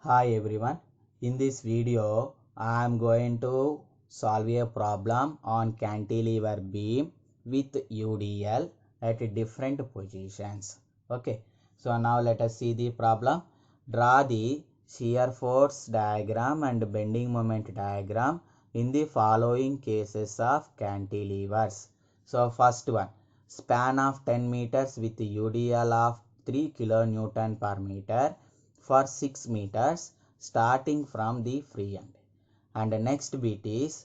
Hi everyone. In this video, I am going to solve a problem on cantilever beam with UDL at different positions. Okay. So now let us see the problem. Draw the shear force diagram and bending moment diagram in the following cases of cantilevers. So first one, span of 10 meters with UDL of 3 kN per meter for 6 meters starting from the free end. And the next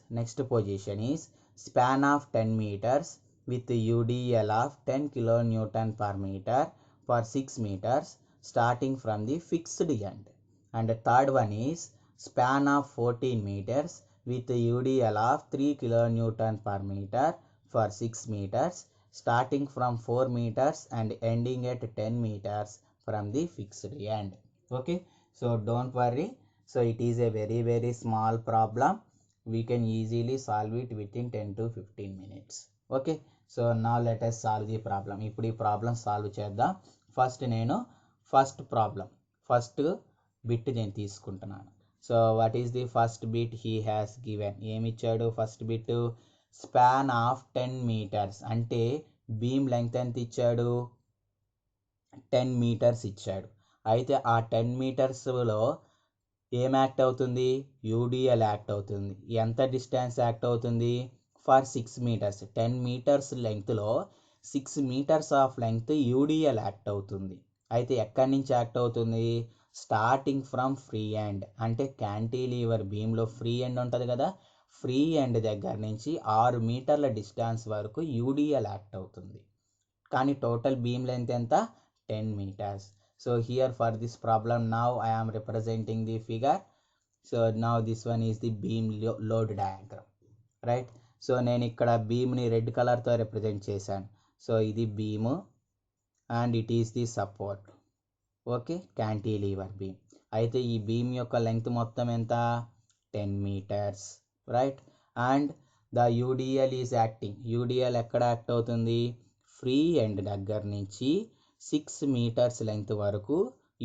next position is span of 10 meters with UDL of 10 kN per meter for 6 meters starting from the fixed end. And the third one is span of 14 meters with UDL of 3 kN per meter for 6 meters starting from 4 meters and ending at 10 meters from the fixed end. Okay, so don't worry. So it is a very small problem. We can easily solve it within 10 to 15 minutes. Okay, so now let us solve the problem. ఇప్పుడు ఈ problem solve చేద్దాం. First problem first bit నేను తీసుకుంటున్నాను. So what is the first bit he has given. ఏమి ఇచ్చాడు first bit? Span of 10 meters అంటే beam length ఎంత ఇచ్చాడు? 10 మీటర్స్ ఇచ్చాడు. అయితే ఆ 10 మీటర్స్లో ఏం యాక్ట్ అవుతుంది? యూడిఎల్ యాక్ట్ అవుతుంది. ఎంత డిస్టెన్స్ యాక్ట్ అవుతుంది? For 6 meters. 10 మీటర్స్ లెంగ్త్లో 6 meters of length UDL act అవుతుంది. అయితే ఎక్కడి నుంచి యాక్ట్ అవుతుంది? Starting from free end. అంటే క్యాంటిలీవర్ బీమ్లో ఫ్రీ ఎండ్ ఉంటుంది కదా, ఫ్రీ ఎండ్ దగ్గర నుంచి 6 మీటర్ల డిస్టెన్స్ వరకు యూడిఎల్ యాక్ట్ అవుతుంది. కానీ టోటల్ బీమ్ లెంత్ ఎంత? 10 meters. So here for this problem now I am representing the figure. So now this one is the beam load diagram, right? So నేను ఇక్కడ బీమ్ని రెడ్ కలర్తో రిప్రజెంట్ చేశాను. So ఇది beam and it is the support. Okay, cantilever beam. అయితే ఈ beam యొక్క length మొత్తం ఎంత? 10 meters, right? And the UDL is acting. UDL ఎక్కడ యాక్ట్ అవుతుంది? ఫ్రీ ఎండ్ దగ్గర నుంచి 6 మీటర్స్ లెంగ్త్ వరకు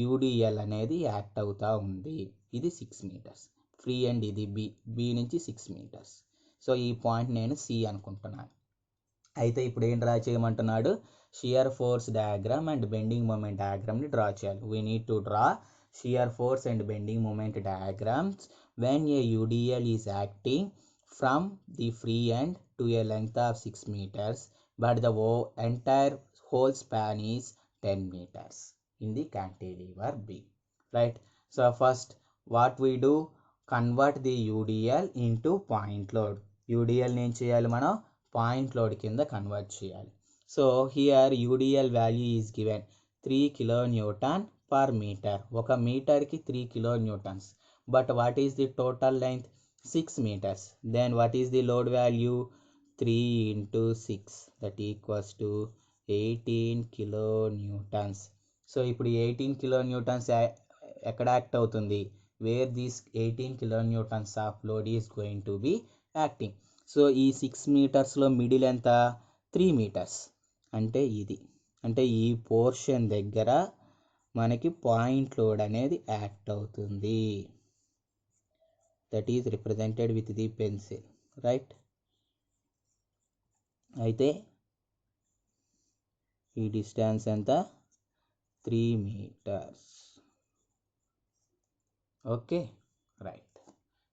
యూడిఎల్ అనేది యాక్ట్ అవుతూ ఉంది. ఇది 6 మీటర్స్ ఫ్రీ ఎండ్, ఇది బి నుంచి 6 మీటర్స్. సో ఈ పాయింట్ నేను సి అనుకుంటున్నాను. అయితే ఇప్పుడు ఏం డ్రా చేయమంటున్నాడు? Shear force diagram and bending moment డయాగ్రామ్ని డ్రా చేయాలి. We need to draw shear force and bending moment diagrams when a UDL is acting from the free end to a length of 6 meters but the entire whole span is 10 meters in the cantilever beam, right? So first what we do, convert the UDL into point load. UDL నేను చేయాలి, మనం point load కింద convert చేయాలి. So here UDL value is given 3 kN per meter. ఒక మీటర్కి 3 kN. But what is the total length? 6 meters. Then what is the load value? 3 into 6 that equals to 18 kilonewtons. So ఇప్పుడు 18 kilonewtons ఎక్కడ act అవుతుంది? Where this 18 kilonewtons of load is going to be acting. So ఈ 6 మీటర్స్లో middle ఎంత? 3 meters. అంటే ఇది, అంటే ఈ portion దగ్గర మనకి పాయింట్ లోడ్ అనేది యాక్ట్ అవుతుంది. that is represented with the pencil, right? అయితే ఈ డిస్టెన్స్ ఎంత? 3 meters. okay, right.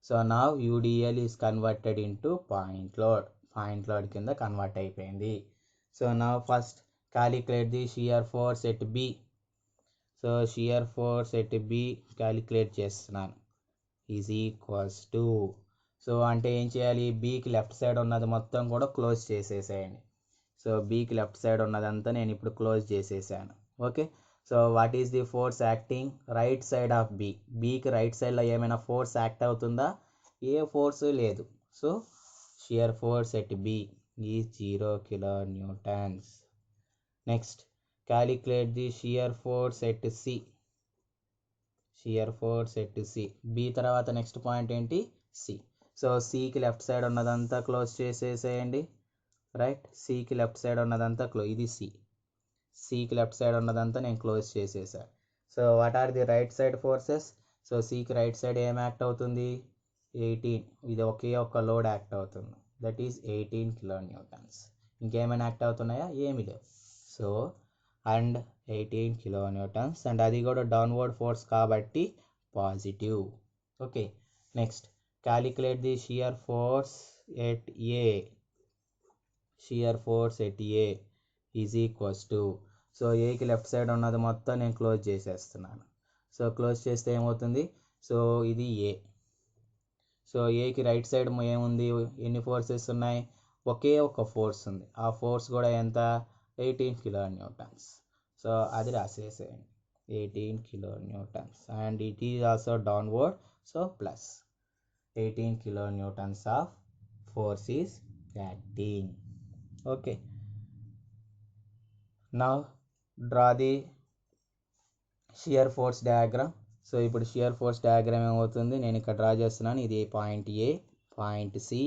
So now UDL is converted into point load కింద కన్వర్ట్ అయిపోయింది. So now first calculate the shear force at B. So shear force at B calculate చేస్తున్నాను. Is equals to, so అంటే ఏం చేయాలి? బీకి left side ఉన్నది మొత్తం కూడా క్లోజ్ చేసేసేయండి. సో బీకి లెఫ్ట్ సైడ్ ఉన్నదంతా నేను ఇప్పుడు క్లోజ్ చేసేసాను. Okay, so what is the force acting? Right side of B. బీకి రైట్ సైడ్లో ఏమైనా ఫోర్స్ యాక్ట్ అవుతుందా? ఏ ఫోర్స్ లేదు. So shear force at B is 0 kilonewtons. Next calculate the shear force at C. Shear force at C. B తర్వాత next point ఏంటి? C. So సికి left side ఉన్నదంతా క్లోజ్ చేసేసేయండి, రైట్? సికి లెఫ్ట్ సైడ్ ఉన్నదంతా ఇది సి. సికి లెఫ్ట్ సైడ్ ఉన్నదంతా నేను క్లోజ్ చేసేసాను. So what are the right side forces? So సికి రైట్ సైడ్ ఏం యాక్ట్ అవుతుంది 18, ఇది ఒకే ఒక్క లోడ్ యాక్ట్ అవుతుంది, దట్ ఈస్ 18 కిలో న్యూటన్స్. ఇంకేమైనా యాక్ట్ అవుతున్నాయా, ఏమీ లేవు. So and 18 kilo Newton's, and అది కూడా డౌన్వర్డ్ ఫోర్స్ కాబట్టి positive. Okay, next calculate the shear force at A. Shear force at A is equals to, so ఏకి left side ఉన్నది మొత్తం నేను క్లోజ్ చేసేస్తున్నాను. సో క్లోజ్ చేస్తే ఏమవుతుంది, సో ఇది ఏ. సో ఏకి రైట్ సైడ్ ఏముంది, ఎన్ని ఫోర్సెస్ ఉన్నాయి, ఒకే ఒక ఫోర్స్ ఉంది, ఆ ఫోర్స్ కూడా ఎంత 18 కిలో న్యూటన్స్. సో అది రాసేసేయండి 18 kilo Newton's, and it is also downward, so plus 18 kilo Newton's of force is acting. Okay, now draw the shear force diagram. So ఇప్పుడు షియర్ ఫోర్స్ డయాగ్రామ్ ఏమవుతుంది, నేను ఇక్కడ డ్రా చేస్తున్నాను, ఇది point A, point C,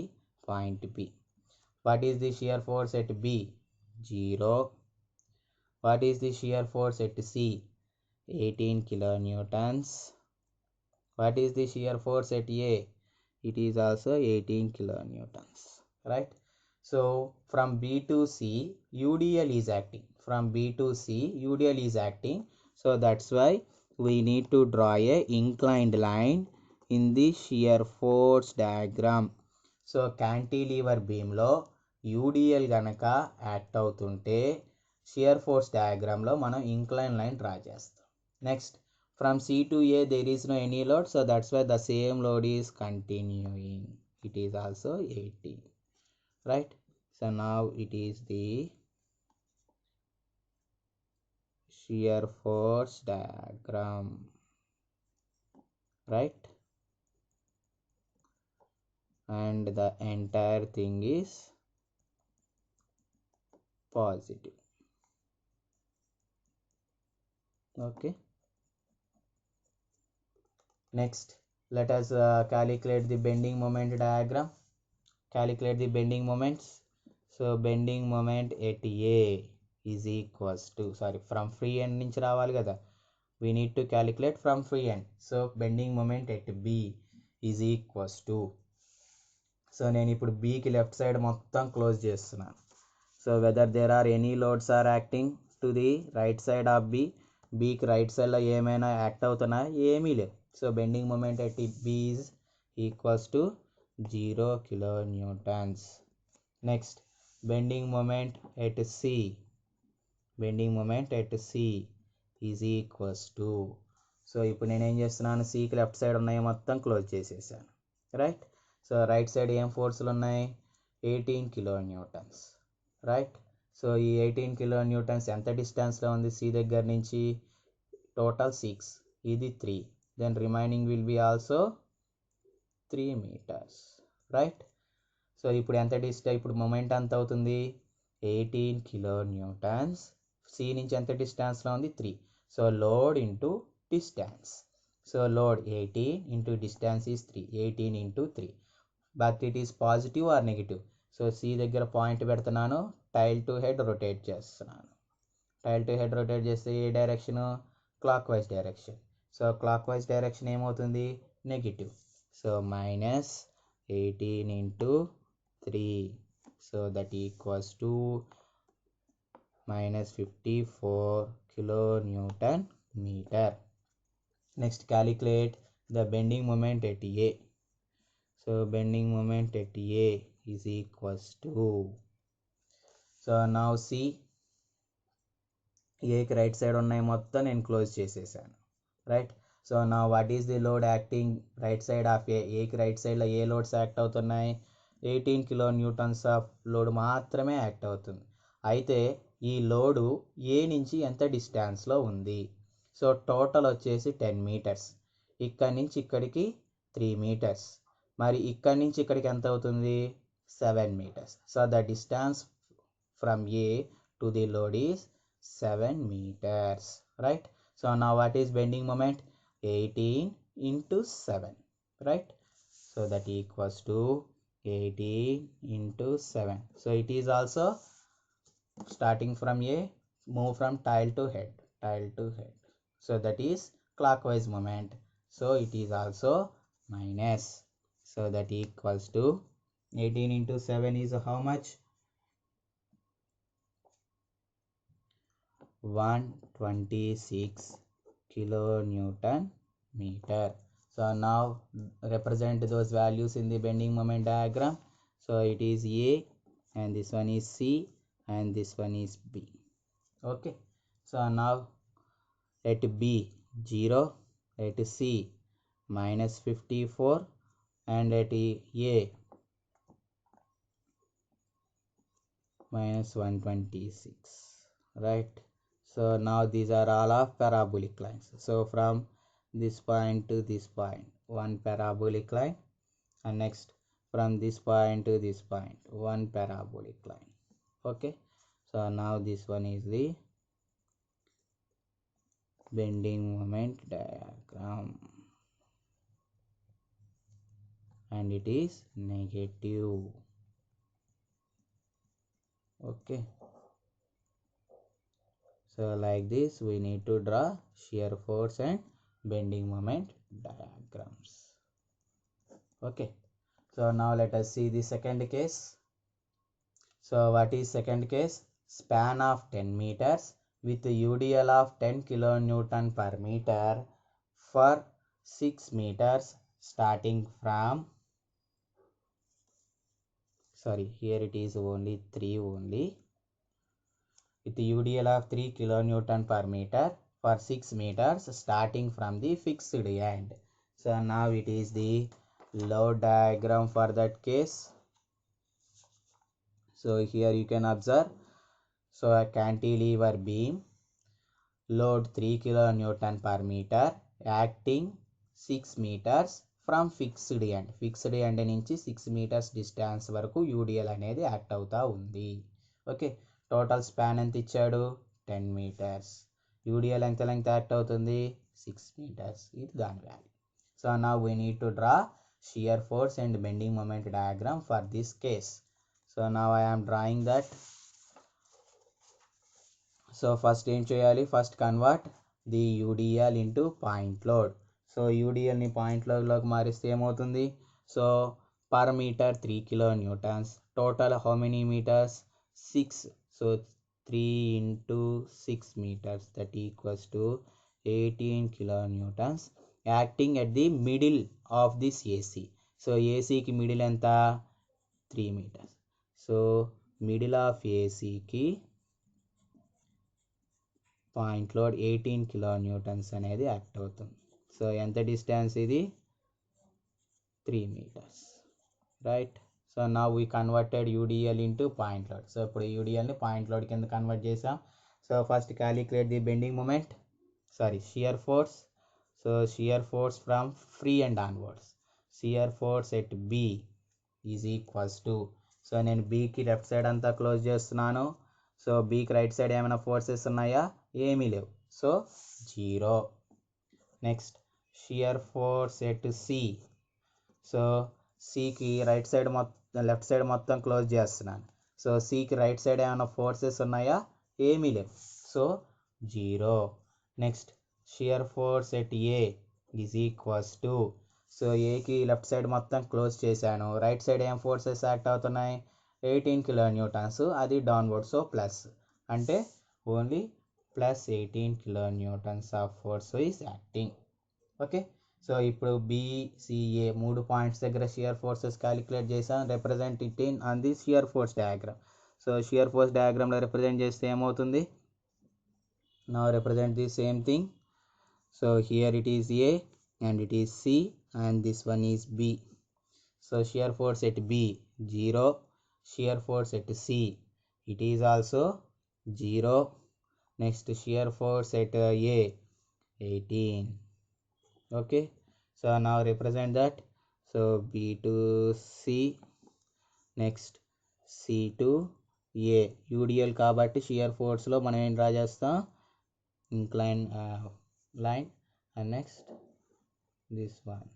point B. What is the shear force at B, 0. What is the shear force at C, 18 kilo Newton's. What is the shear force at A, it is also 18 kilo newtons, right? So from B to C UDL is acting, from B to C UDL is acting, so that's why we need to draw a inclined line in the shear force diagram. So cantilever beam లో UDL గనక act అవుతుంటే shear force డయాగ్రామ్లో మనం incline line draw చేస్తాం. Next from C to A there is no any load, so that's why the same load is continuing, it is also 18, right? So now it is the shear force diagram, right? And the entire thing is positive. Okay, next let us calculate the bending moment diagram. Calculate the bending moments. So bending moment at A is equals to, sorry, from free end నుంచి రావాలి కదా, we need to calculate from free end. So bending moment at B is equals to, so నేను ఇప్పుడు Bకి left side మొత్తం close చేస్తున్నాను. So whether there are any loads are acting to the right side of Bకి right సైడ్లో ఏమైనా act అవుతున్నా, ఏమీ లేవు. So bending moment at B is equals to 0 kilo newtons. Next bending moment at C, bending moment at C is equals to, so ఇప్పుడు నేను ఏం చేస్తున్నాను, Cకి లెఫ్ట్ సైడ్ ఉన్నాయి మొత్తం క్లోజ్ చేసేసాను, రైట్? సో రైట్ సైడ్ ఏం ఫోర్సులు ఉన్నాయి, 18 కిలో న్యూటన్స్, రైట్? సో ఈ 18 కిలో న్యూటన్స్ ఎంత డిస్టెన్స్లో ఉంది C దగ్గర నుంచి, టోటల్ 6, ఇది 3, then remaining will be also 3 meters, right? So ఇప్పుడు ఎంత ఇప్పుడు మొమెంట్ ఎంత అవుతుంది, 18 కిలో న్యూటన్స్. C నుంచి ఎంత డిస్టెన్స్లో ఉంది, 3. So load into distance, so load 18 into distance is 3, 18 into 3, but it is positive or negative. So C దగ్గర పాయింట్ పెడుతున్నాను, టైల్ టు హెడ్ రొటేట్ చేస్తున్నాను. టైల్ టు హెడ్ రొటేట్ చేస్తే ఏ direction, clockwise direction. So clockwise direction ఏమవుతుంది, negative. So minus 18 into 3, so that equals to minus 54 kilonewton meter. Next calculate the bending moment at A. So bending moment at A is equals to, so now see Aకి right side ఉన్నాయి మొత్తం నేను close చేసేసాను, right? So నా what is the load acting right side of ఏకి right సైడ్లో ఏ loads act అవుతున్నాయి, 18 కిలో న్యూటన్స్ ఆఫ్ లోడ్ మాత్రమే యాక్ట్ అవుతుంది. అయితే ఈ లోడు ఏ నుంచి ఎంత డిస్టెన్స్లో ఉంది, సో టోటల్ వచ్చేసి 10 meters, ఇక్కడి నుంచి ఇక్కడికి 3 meters, మరి ఇక్కడి నుంచి ఇక్కడికి ఎంత అవుతుంది, 7 meters. So the distance from A to the load is 7 meters, right? So now what is bending moment, 18 into 7, right? So that equals to 18 into 7. So it is also starting from A, move from tile to head, tile to head. So that is clockwise moment. so it is also minus. So that equals to 18 into 7 is how much? 126 kilonewton meter. So now represent those values in the bending moment diagram. So it is A, and this one is C, and this one is B. Okay, so now at B 0, at C minus 54, and at A minus 126, right? So now these are all of parabolic lines. So from this point to this point, one parabolic line, and next from this point to this point, one parabolic line. Okay, so now this one is the bending moment diagram, and it is negative. Okay, so like this we need to draw shear force and bending moment diagrams. Okay, so now let us see the second case. So what is second case? Span of 10 meters with UDL of 10 kilonewton per meter for 6 meters starting from, sorry, here it is only 3 only, with UDL of 3 kilonewton per meter for 6 meters starting from the fixed end. So now it is the load diagram for that case. So here you can observe, so a cantilever beam, load 3 kilonewton per meter, acting 6 meters from fixed end. Fixed end నుంచి 6 meters distance వరకు UDL అనేది act అవుతా ఉంది. Okay, total span ఎంత ఇచ్చాడు? 10 meters. UDL ఎంత length act అవుతుంది? 6 meters. ఇది దాని value. So now we need to draw shear force and bending moment diagram for this case. So now I am drawing that. So first ఏం చేయాలి? First convert the UDL into point load. So యూడిఎల్ని point లోడ్లోకి మారిస్తే ఏమవుతుంది? So per meter 3 kilonewtons, total how many meters? 6. So 3 into 6 meters, that equals to 18 kilonewtons యాక్టింగ్ at the middle of this AC. So ఏసీకి middle ఎంత? 3 meters. So middle of ఏసీకి point load 18 kilonewtons అనేది act అవుతుంది. So ఎంత distance ఇది? 3 meters, right? So నా we converted UDL into point load. So ఇప్పుడు UDLని పాయింట్ లోడ్ కింద కన్వర్ట్ చేసాం. So first calculate the bending moment, sorry shear force. So shear force from free and onwards. Shear force at B is equals to, so నేను బీకి left side అంతా close చేస్తున్నాను. So బీకి right side ఏమైనా forces ఉన్నాయా? ఏమీ లేవు. So 0. Next shear force at C. So సికి రైట్ సైడ్ మొత్తం, లెఫ్ట్ సైడ్ మొత్తం క్లోజ్ చేస్తున్నాను. సో సికి రైట్ సైడ్ ఏమైనా ఫోర్సెస్ ఉన్నాయా? ఏమీ లేవు. So 0. Next shear force at A is equals to, so ఏకి లెఫ్ట్ సైడ్ మొత్తం క్లోజ్ చేశాను. రైట్ సైడ్ ఏం ఫోర్సెస్ యాక్ట్ అవుతున్నాయి? 18 kilonewtons, అది డౌన్వర్డ్. సో ప్లస్ అంటే only plus 18 kilonewtons of force is acting. Okay, so ఇప్పుడు BCA 3 పాయింట్స్ దగ్గర shear forces calculate చేసాం. Represent it in on the shear force diagram. So shear force డయాగ్రామ్లో represent చేస్తే ఏమవుతుంది? Now represent the same thing. So here it is A and it is C and this one is B. So shear force at B 0, shear force at C, it is also 0. Next shear force at A 18. Okay, so now represent that. So B to C, next C to A. UDL కాబట్టి shear ఫోర్స్లో మనం ఏం draw చేస్తాం? Incline line, and next this one.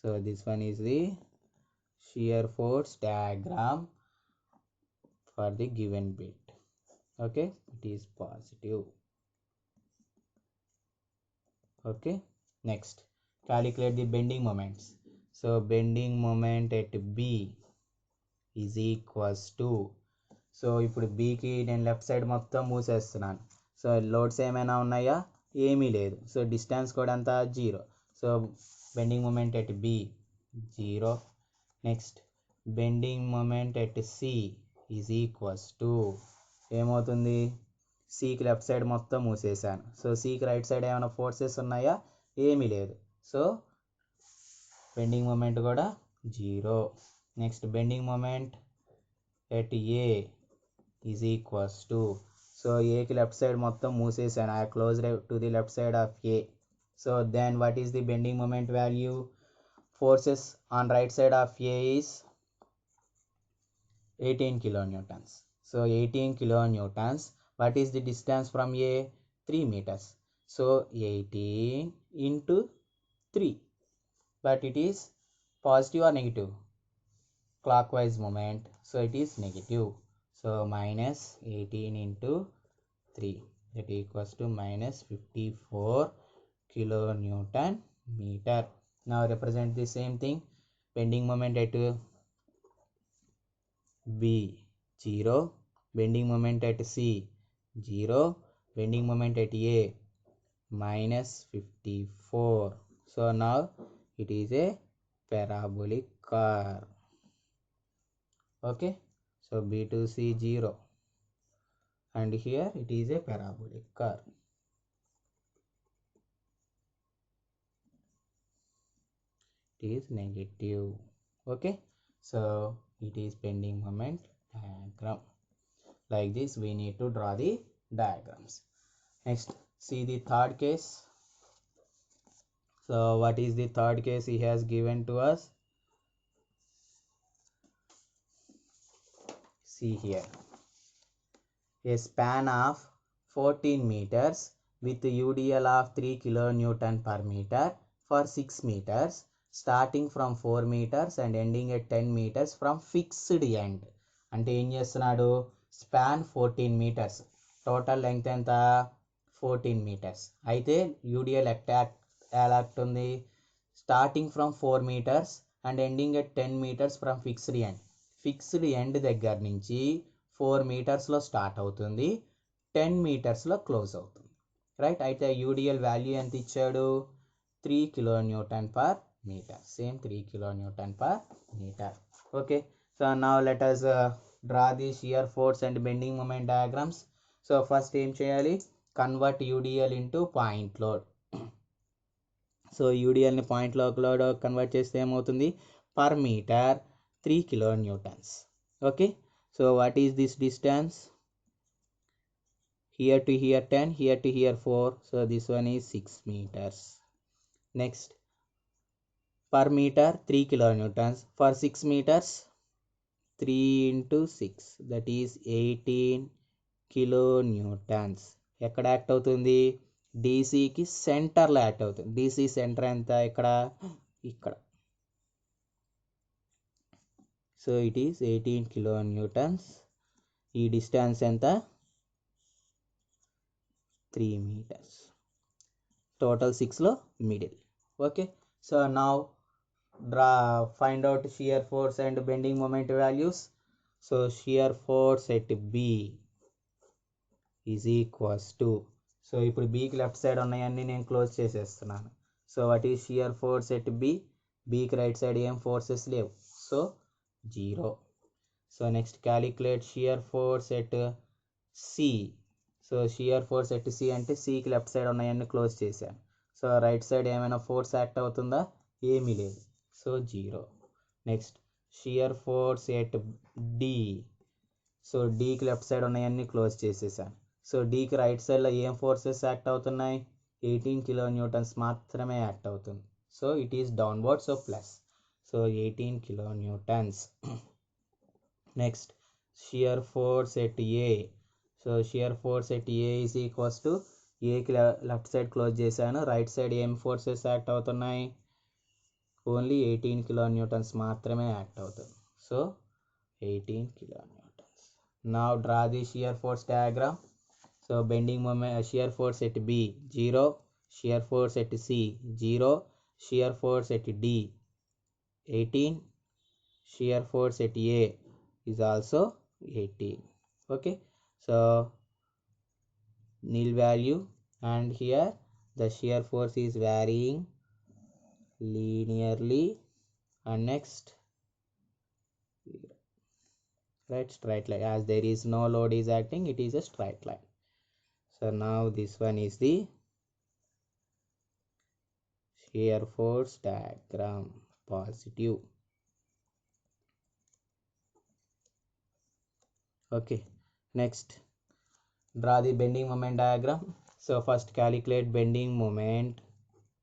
So this one is the shear force diagram for the given bit. Okay, it is positive. Okay, next calculate the bending moments. So bending moment at B is equals to, so ఇప్పుడు బీకి నేను left side మొత్తం మూసేస్తున్నాను. So loads ఏమైనా ఉన్నాయా, ఏమీ లేదు. So distance కూడా అంతా 0. So bending moment at B 0. Next bending moment at C is equals to ఏమవుతుంది, సికి లెఫ్ట్ సైడ్ మొత్తం మూసేసాను. సో సికి రైట్ సైడ్ ఏమైనా ఫోర్సెస్ ఉన్నాయా, ఏమీ లేదు. సో బెండింగ్ మూమెంట్ కూడా 0. Next bending moment at A is equals to, so ఏకి లెఫ్ట్ సైడ్ మొత్తం మూసేసాను. I close to the left side of A. So then what is the bending moment value, forces on right side of A is 18 kilonewtons. So 18 kilonewtons. What is the distance from A? 3 meters. So 18 into 3. But it is positive or negative? Clockwise moment. So it is negative. So minus 18 into 3. That equals to minus 54 kilonewton meter. Now represent the same thing. Bending moment at B 0, bending moment at C 0, bending moment at A minus 54. So now it is a parabolic curve. Okay, so B to C 0, and here it is a parabolic curve. It is negative. Okay, so it is bending moment diagram. Like this we need to draw the diagrams. Next, see the third case. So what is the third case he has given to us? See here, a span of 14 meters with UDL of 3 kilonewton per meter for 6 meters starting from 4 meters and ending at 10 meters from fixed end. అంటే ఏం చేస్తున్నాడు, span 14 meters, total length ఎంత 14 meters. అయితే UDL ఎలా ఉంది, starting from 4 meters and ending at 10 meters from fixed end. Fixed end దగ్గర నుంచి 4 metersలో start అవుతుంది, 10 metersలో క్లోజ్ అవుతుంది, రైట్. అయితే యూడిఎల్ వాల్యూ ఎంత ఇచ్చాడు, 3 kilonewton per meter. Same 3 kilonewton per meter. Okay, so now let us draw the shear force and bending moment diagrams. So first ఏం చేయాలి, convert UDL into point load. So యూడిఎల్ని point load convert చేస్తే ఏమవుతుంది, per meter 3 kilonewtons. Okay, so what is this distance, here to here 10, here to here 4, so this one is 6 meters. Next, per meter 3 kilonewtons, for 6 meters 3 into 6, that is 18 kilonewtons. ఎక్కడ act అవుతుంది, డీసీకి సెంటర్లో act అవుతుంది. DC centre ఎంత, ఇక్కడ ఇక్కడ. So it is 18 kilonewtons. ఈ distance ఎంత, 3 meters. Total 6లో middle. Okay, so now find out shear force and bending moment values. So shear force at B is equals to, so ఇప్పుడు బీకి left side ఉన్నాయన్నీ నేను క్లోజ్ చేసేస్తున్నాను. So what is shear force at B, బీకి right side ఏం forces లేవు, so 0. So next calculate shear force at C. So shear force at C అంటే సికి లెఫ్ట్ సైడ్ ఉన్నాయన్నీ క్లోజ్ చేశాను. సో రైట్ సైడ్ ఏమైనా ఫోర్స్ యాక్ట్ అవుతుందా, ఏమీ లేదు, so 0. Next shear force at D. So డీకి లెఫ్ట్ సైడ్ ఉన్నాయన్నీ క్లోజ్ చేసేసాను. సో డీకి రైట్ సైడ్లో ఏం ఫోర్సెస్ యాక్ట్ అవుతున్నాయి, 18 kilonewtons మాత్రమే యాక్ట్ అవుతుంది. So it is downward, so plus, so 18 kilonewtons. Next shear force at A. So shear force at A is equals to, ఏకి left side close చేశాను, right side ఏం forces act అవుతున్నాయి, only 18 kilonewtons మాత్రమే act అవుతుంది. So 18 kilonewtons. Now draw the shear force diagram. So bending moment, shear force at B 0, shear force at C 0, shear force at D 18, shear force at A is also 18. Okay, so nil value, and here the shear force is varying linearly, and next right straight line, as there is no load is acting, it is a straight line. So now this one is the shear force diagram, positive. Okay, next draw the bending moment diagram. So first calculate bending moment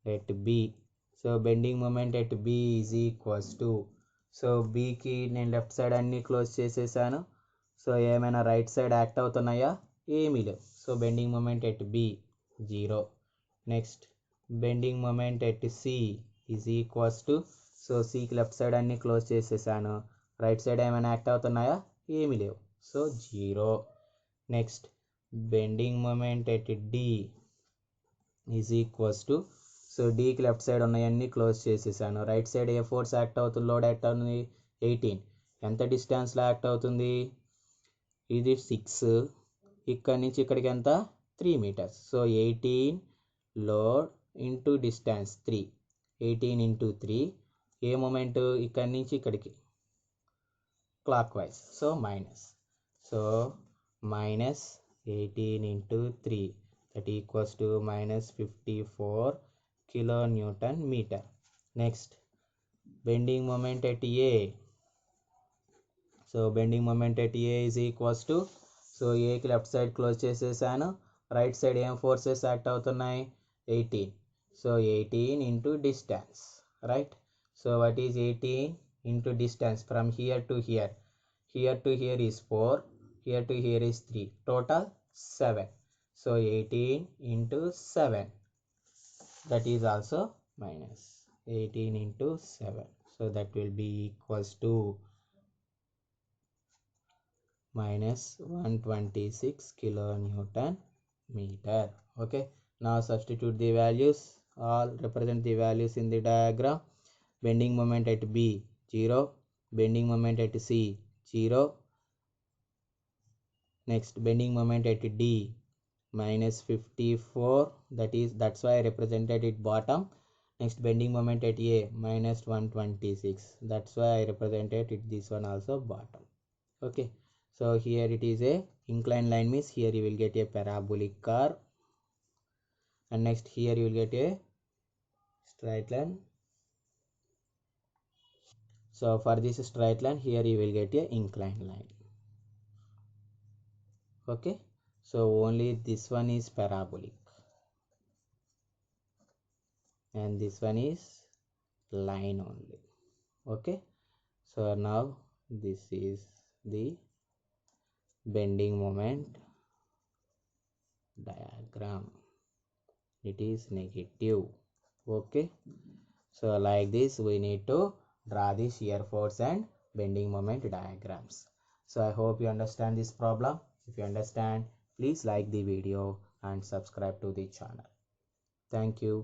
at B. So bending moment at B is equals to, so బీకి నేను left side అన్నీ close చేసేసాను. So ఏమైనా right side act అవుతున్నాయా? ఏమీ లేవు. So bending moment at B 0. Next bending moment at C is equals to, so సికి left side అన్నీ క్లోజ్ చేసేసాను. రైట్ సైడ్ ఏమైనా యాక్ట్ అవుతున్నాయా? ఏమీ లేవు. So 0. Next bending moment at D is equals to, so డీకి లెఫ్ట్ సైడ్ ఉన్నాయన్నీ close చేసేసాను. రైట్ సైడ్ ఏ ఫోర్స్ యాక్ట్ అవుతుంది, లోడ్ యాక్ట్ అవుతుంది 18. ఎంత డిస్టెన్స్లో యాక్ట్ అవుతుంది? ఇది 6, ఇక్కడి నుంచి ఇక్కడికి ఎంత 3 meters. So 18 load into distance 3, 18 into 3. A moment ఇక్కడి నుంచి ఇక్కడికి clockwise, so minus. So minus 18 into 3 that equals to minus 54 kilonewton meter. Next bending moment at A. So bending moment at A is equals to, so A కి left side close చేసేసాను. Right side ఏం forces act అవుతున్నాయి? 18. So 18 into distance, right. So what is 18 into distance from here to hear? Here to hear is 4, here to hear is 3, total 7. So 18 into 7, that is also minus 18 into 7. So that will be equals to minus 126 kilonewton meter. Okay, now substitute the values, all represent the values in the diagram. Bending moment at B 0, bending moment at C 0. Next bending moment at D minus 54, that's why I represented it bottom. Next bending moment at A minus 126, that's why I represented it this one also bottom. Okay, so here it is a inclined line, means here you will get a parabolic curve, and next here you will get a straight line. So for this straight line, here you will get a inclined line. Okay, so only this one is parabolic and this one is line only. Okay, so now this is the bending moment diagram, it is negative. Okay, so like this we need to draw the shear force and bending moment diagrams. So I hope you understand this problem. If you understand, please like the video and subscribe to the channel. Thank you.